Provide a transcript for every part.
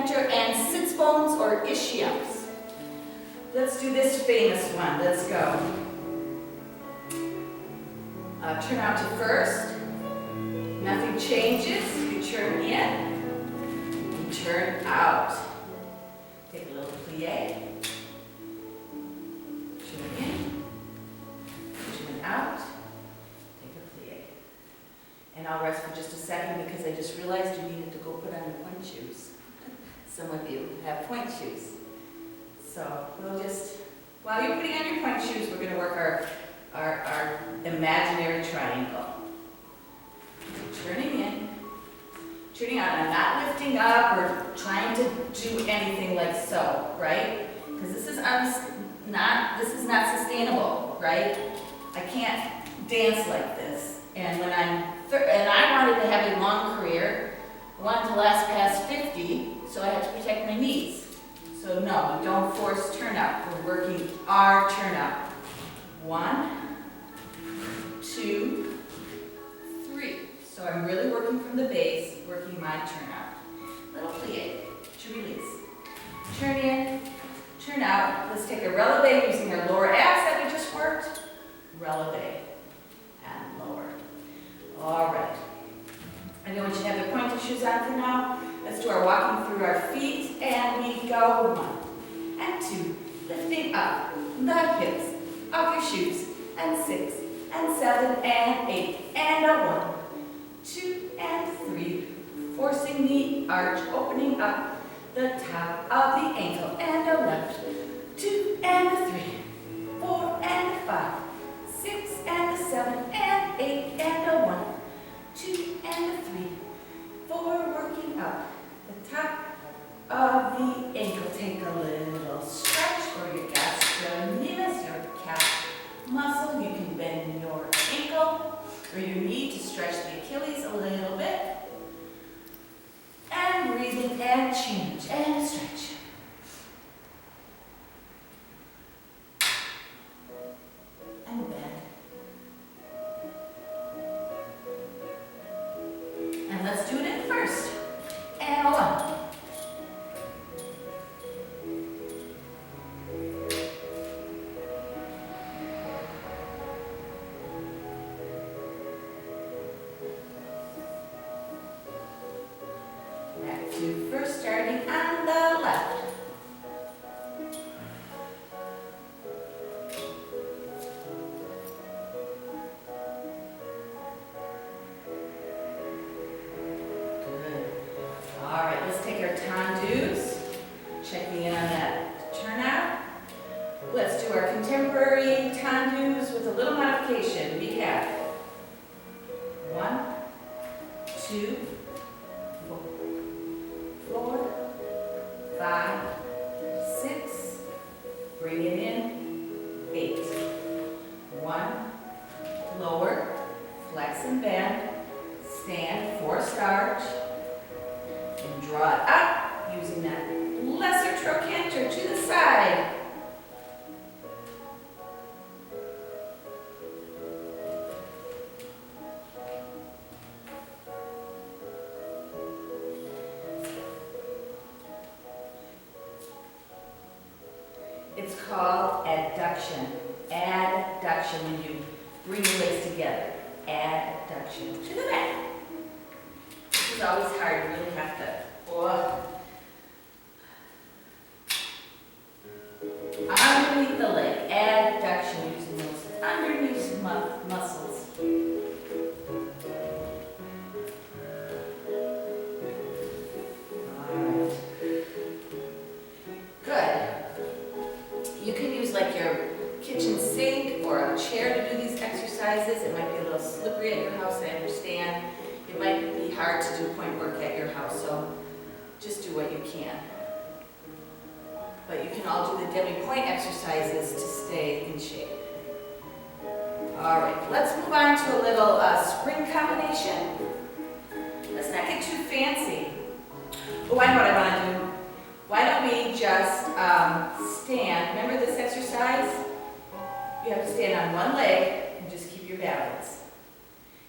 trochanter and sits bones or ischiums. Let's do this famous one. Let's go. Turn out to first. Nothing changes. You turn in. You turn out. Take a little plie. Turn in. Turn out. Take a plie. And I'll rest for just a second because I just realized you needed to go put on your point shoes. Some of you have point shoes. So we'll just, while you're putting on your point shoes, we're going to work our imaginary triangle. Turning in, turning out. I'm not lifting up or trying to do anything like so, right? Because this is not sustainable, right? I can't dance like this. And when and I wanted to have a long career. I wanted to last past 50, so I had to protect my knees. So no, we don't force turnout. We're working our turnout. 1, 2, 3. So I'm really working from the base, working my turnout. Little plie to release. Turn in, turn out. Let's take a releve using our lower abs that we just worked. Releve and lower. All right. I know we should have the pointed shoes on for now. Let's do our walking through our feet, and we go 1 and 2, lifting up the hips of your shoes, and 6 and 7 and 8, and a 1, 2 and 3, forcing the arch, opening up the top of the ankle, and a left, 2 and a 3, 4 and a 5, 6 and a 7 and 8, and a 1, 2 and a 3, 4, working up the top of the ankle. Take a little stretch for your gastrocnemius, your calf muscle. You can bend your ankle or your knee to stretch the Achilles a little bit. And breathing and change and stretch. And bend. And let's do it in first. And 1. Back to first, starting on the left. Checking in on that turnout. Let's do our contemporary tendus with a little modification. We have 1, 2, 4, 5, 6. Bring it in. 8. 1. Lower. Flex and bend. Stand. Forced arch. And draw it up. Using that lesser trochanter to the side. It's called adduction. Adduction, when you bring your legs together. Adduction to the back. This is always hard. You really have to. Underneath the leg, adduction, using those underneath muscles. All right. Good. You can use like your kitchen sink or a chair to do these exercises. It might be a little slippery at your house, I understand. It might be hard to do point work at your house, so just do what you can. But you can all do the demi-point exercises to stay in shape. All right, let's move on to a little spring combination. Let's not get too fancy. Oh, I know what I want to do. Why don't we just stand? Remember this exercise? You have to stand on one leg and just keep your balance.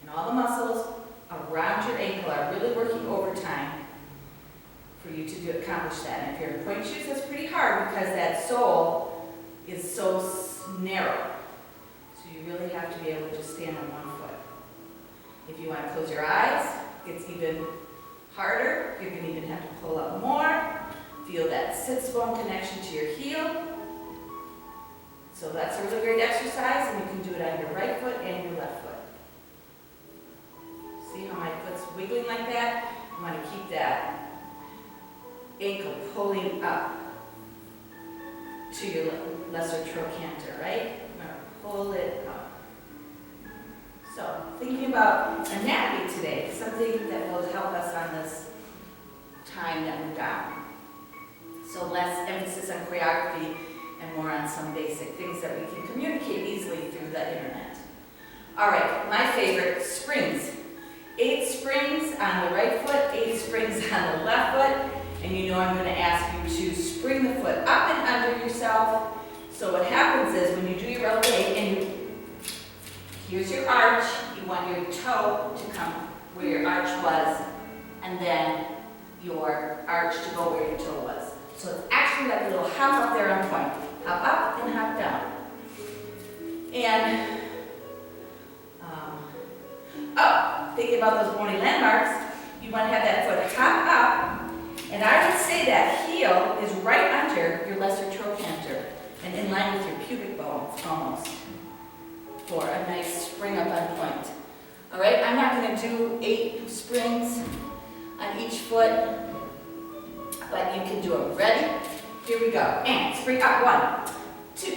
And all the muscles around your ankle are really working overtime for you to accomplish that. And if you're in point shoes, that's pretty hard because that sole is so narrow. So you really have to be able to just stand on one foot. If you want to close your eyes, it's even harder. You're going to even have to pull up more. Feel that sits bone connection to your heel. So that's a really great exercise, and you can do it on your right foot and your left foot. See how my foot's wiggling like that? You want to keep that ankle pulling up to your lesser trochanter, right? You want to pull it up. So, thinking about anatomy today, something that will help us on this time that we're down. So less emphasis on choreography and more on some basic things that we can communicate easily through the internet. All right, my favorite, springs. 8 springs on the right foot, 8 springs on the left foot, and you know I'm going to ask you to spring the foot up and under yourself. So what happens is when you do your releve and here's your arch, you want your toe to come where your arch was, and then your arch to go where your toe was. So it's actually like a little hop up there on point. Hop up and hop down. And, thinking about those bony landmarks, you want to have that foot hop up, and I would say that heel is right under your lesser trochanter and in line with your pubic bone almost for a nice spring up on point. All right, I'm not going to do 8 springs on each foot, but you can do them. Ready? Here we go. And spring up. 1, 2,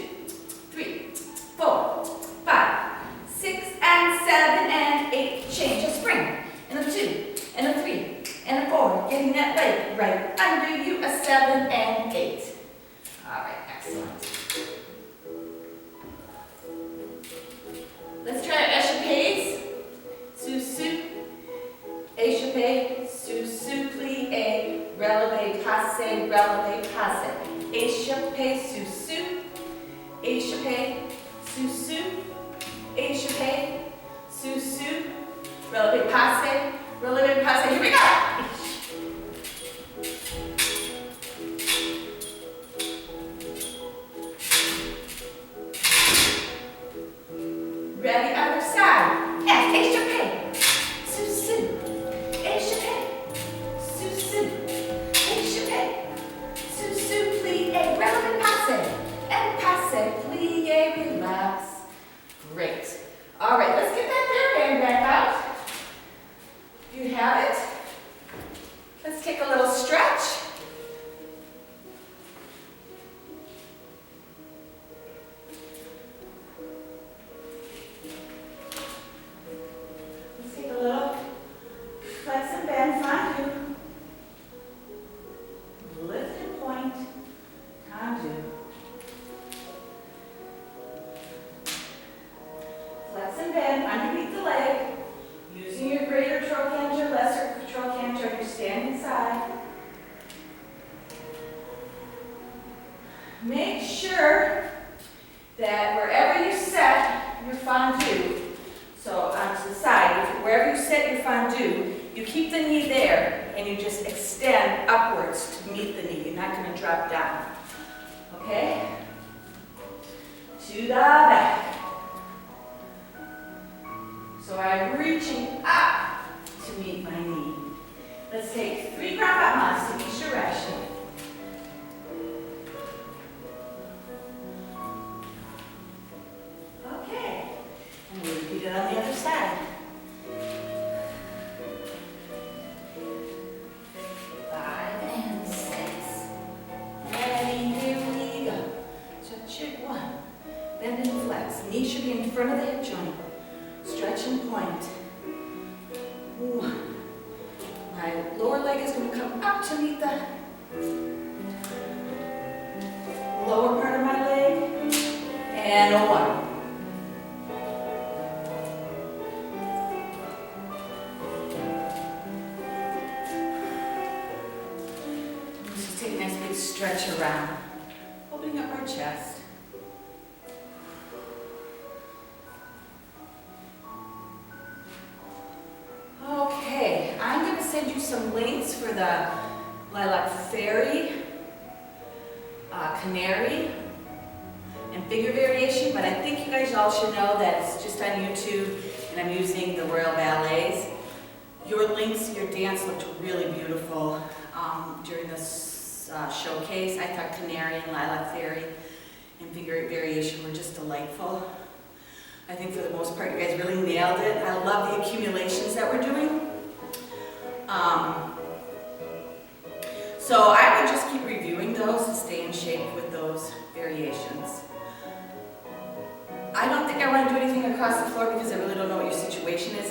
3, 4, 5, 6, and 7, and 8. Change a spring. And a 2, and a 3, and a 4. Getting that leg right under you. A 7 and 8. All right, excellent. Let's try échappés. Sous-soup. Échappé. Sous-soup. Plie. Releve. Passe. Releve. Passe. Échappé. Sous-soup. Échappé. Sous-soup. Échappé. Sous-soup. Releve. Passe. Releve. Passe. Here we go. Ready, other side. And échappé. Sous-soup. Échappé. Sous-soup. Échappé. Sous-soup. Plie. Releve. Passe. And passe. Plie. Relax. Great. All right, let's get that bare hand back out. Do you have it? Let's take a little stretch. Let's take a little flex and bend, fondu. Lift and point, condu. Flex and bend underneath the leg, using your greater trochanter, lesser trochanter on your standing side. Make sure that wherever you set your fondu, so onto the side, wherever you set your fondu, you keep the knee there and you just extend upwards to meet the knee. You're not going to drop down. Okay? To the back. So I'm reaching up to meet my knee. Let's take 3 ground patmas to each direction. Okay. And we repeat it on the other side. 5 and 6. Ready, here we go. Stretch it. 1. Bend and flex. Knee should be in front of the hip joint. Stretch and point. 1. My lower leg is going to come up to meet the lower part of my leg. And a 1. Let's just take a nice big stretch around, opening up our chest. Okay, I'm going to send you some links for the lilac fairy, canary, and figure variation, but I think you guys all should know that it's just on YouTube, and I'm using the Royal Ballets. Your links, your dance looked really beautiful during this showcase. I thought canary and lilac fairy and figure eight variation were just delightful. I think for the most part you guys really nailed it. I love the accumulations that we're doing. So I would just keep reviewing those and stay in shape with those variations. I don't think I want to do anything across the floor because I really don't know what your situation is.